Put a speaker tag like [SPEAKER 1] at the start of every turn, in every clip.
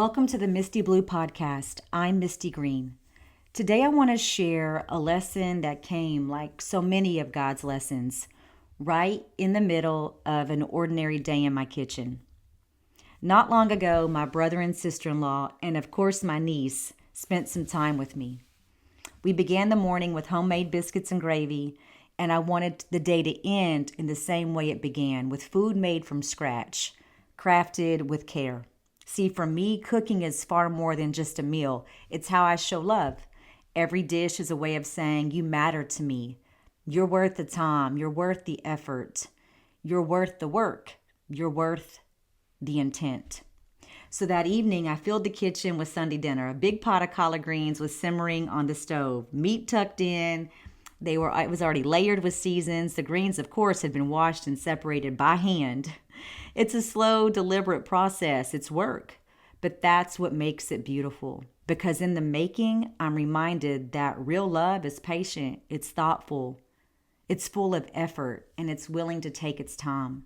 [SPEAKER 1] Welcome to the Misty Blue Podcast. I'm Misti Green. Today I want to share a lesson that came, like so many of God's lessons, right in the middle of an ordinary day in my kitchen. Not long ago, my brother and sister-in-law, and of course my niece, spent some time with me. We began the morning with homemade biscuits and gravy, and I wanted the day to end in the same way it began, with food made from scratch, crafted with care. See, for me, cooking is far more than just a meal. It's how I show love. Every dish is a way of saying, you matter to me. You're worth the time. You're worth the effort. You're worth the work. You're worth the intent. So that evening, I filled the kitchen with Sunday dinner. A big pot of collard greens was simmering on the stove. Meat tucked in. It was already layered with seasons. The greens, of course, had been washed and separated by hand. It's a slow, deliberate process. It's work. But that's what makes it beautiful. Because in the making, I'm reminded that real love is patient. It's thoughtful. It's full of effort, and it's willing to take its time.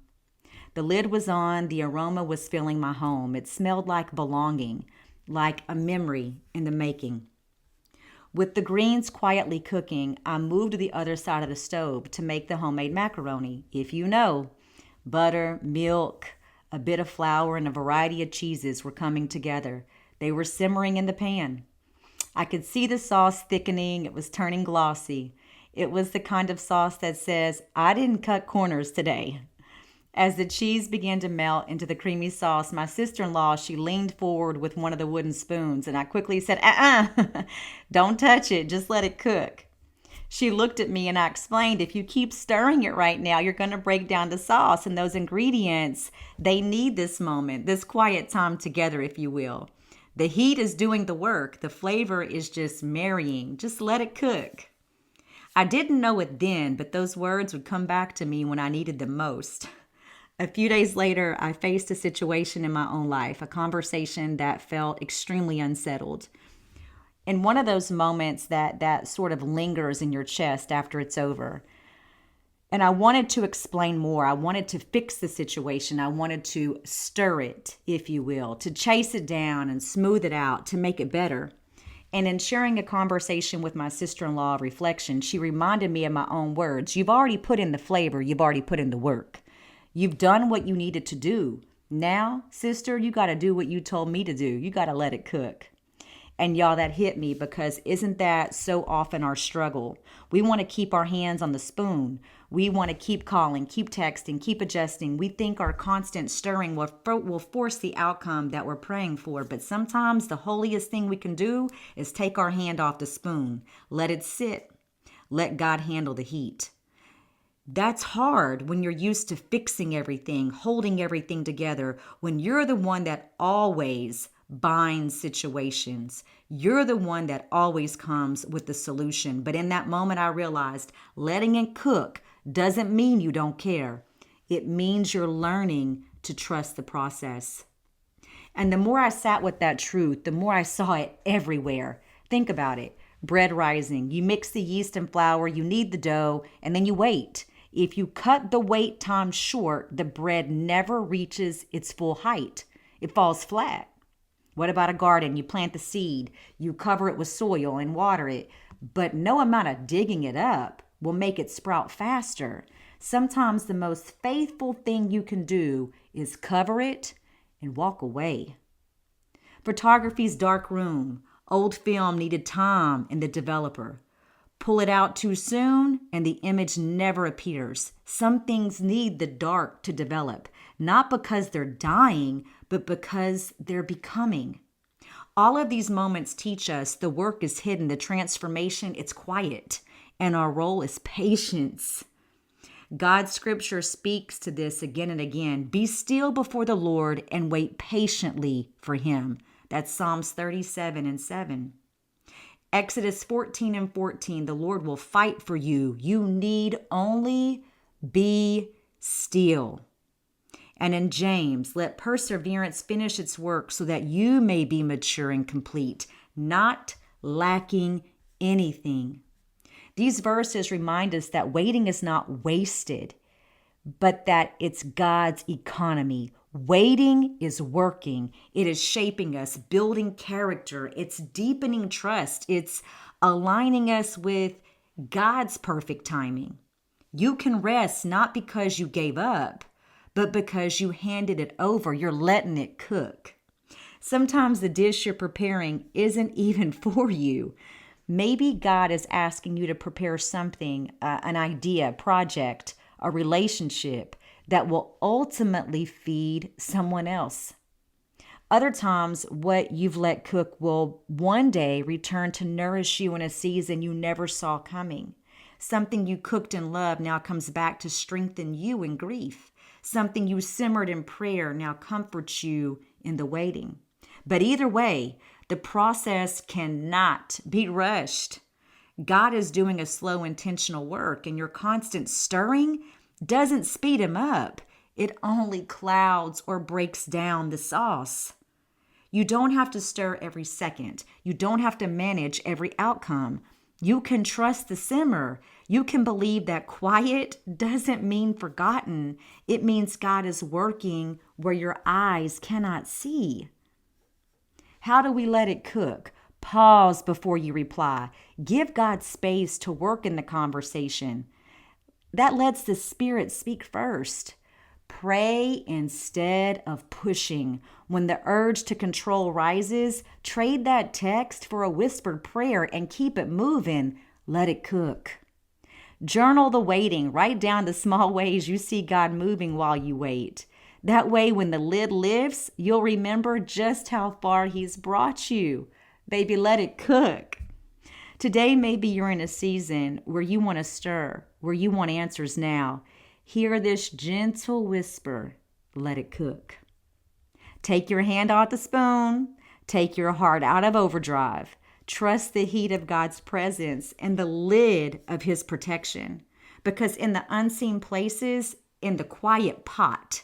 [SPEAKER 1] The lid was on. The aroma was filling my home. It smelled like belonging, like a memory in the making. With the greens quietly cooking, I moved to the other side of the stove to make the homemade macaroni. If you know, butter, milk, a bit of flour, and a variety of cheeses were coming together. They were simmering in the pan. I could see the sauce thickening. It was turning glossy. It was the kind of sauce that says, I didn't cut corners today. As the cheese began to melt into the creamy sauce, my sister-in-law, she leaned forward with one of the wooden spoons, and I quickly said, don't touch it, just let it cook. She looked at me and I explained, if you keep stirring it right now, you're going to break down the sauce, and those ingredients, they need this moment, this quiet time together, if you will. The heat is doing the work. The flavor is just marrying. Just let it cook. I didn't know it then, but those words would come back to me when I needed them most. A few days later, I faced a situation in my own life, a conversation that felt extremely unsettled. And one of those moments that sort of lingers in your chest after it's over. And I wanted to explain more. I wanted to fix the situation. I wanted to stir it, if you will, to chase it down and smooth it out, to make it better. And in sharing a conversation with my sister-in-law of reflection, she reminded me of my own words. You've already put in the flavor. You've already put in the work. You've done what you needed to do. Now, sister, you got to do what you told me to do. You got to let it cook. And y'all, that hit me, because isn't that so often our struggle? We want to keep our hands on the spoon. We want to keep calling, keep texting, keep adjusting. We think our constant stirring will force the outcome that we're praying for. But sometimes the holiest thing we can do is take our hand off the spoon. Let it sit. Let God handle the heat. That's hard when you're used to fixing everything, holding everything together, when you're the one that always binds situations. You're the one that always comes with the solution. But in that moment, I realized letting it cook doesn't mean you don't care. It means you're learning to trust the process. And the more I sat with that truth, the more I saw it everywhere. Think about it. Bread rising. You mix the yeast and flour, you knead the dough, and then you wait. If you cut the wait time short, the bread never reaches its full height. It falls flat. What about a garden? You plant the seed, you cover it with soil and water it, but no amount of digging it up will make it sprout faster. Sometimes the most faithful thing you can do is cover it and walk away. Photography's dark room. Old film needed time in the developer. Pull it out too soon and the image never appears. Some things need the dark to develop, not because they're dying, but because they're becoming. All of these moments teach us the work is hidden, the transformation, it's quiet, and our role is patience. God's scripture speaks to this again and again. Be still before the Lord and wait patiently for him. That's Psalms 37:7. Exodus 14:14, the Lord will fight for you. You need only be still. And in James, let perseverance finish its work so that you may be mature and complete, not lacking anything. These verses remind us that waiting is not wasted, but that it's God's economy. Waiting is working. It is shaping us, building character. It's deepening trust. It's aligning us with God's perfect timing. You can rest not because you gave up, but because you handed it over. You're letting it cook. Sometimes the dish you're preparing isn't even for you. Maybe God is asking you to prepare something, an idea, project, a relationship that will ultimately feed someone else. Other times, what you've let cook will one day return to nourish you in a season you never saw coming. Something you cooked in love now comes back to strengthen you in grief. Something you simmered in prayer now comforts you in the waiting. But either way, the process cannot be rushed. God is doing a slow, intentional work, and your constant stirring doesn't speed him up. It only clouds or breaks down the sauce. You don't have to stir every second. You don't have to manage every outcome. You can trust the simmer. You can believe that quiet doesn't mean forgotten. It means God is working where your eyes cannot see. How do we let it cook? Pause before you reply. Give God space to work in the conversation. That lets the Spirit speak first. Pray instead of pushing. When the urge to control rises, trade that text for a whispered prayer and keep it moving. Let it cook. Journal the waiting. Write down the small ways you see God moving while you wait. That way, when the lid lifts, you'll remember just how far He's brought you. Baby, let it cook. Today, maybe you're in a season where you want to stir, where you want answers now. Hear this gentle whisper, let it cook. Take your hand off the spoon. Take your heart out of overdrive. Trust the heat of God's presence and the lid of His protection. Because in the unseen places, in the quiet pot,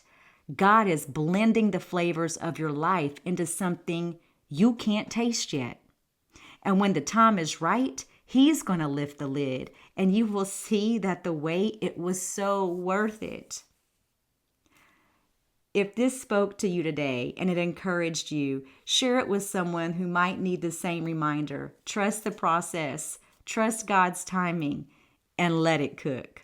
[SPEAKER 1] God is blending the flavors of your life into something you can't taste yet. And when the time is right, He's going to lift the lid and you will see that the wait, it was so worth it. If this spoke to you today and it encouraged you, share it with someone who might need the same reminder. Trust the process, trust God's timing, and let it cook.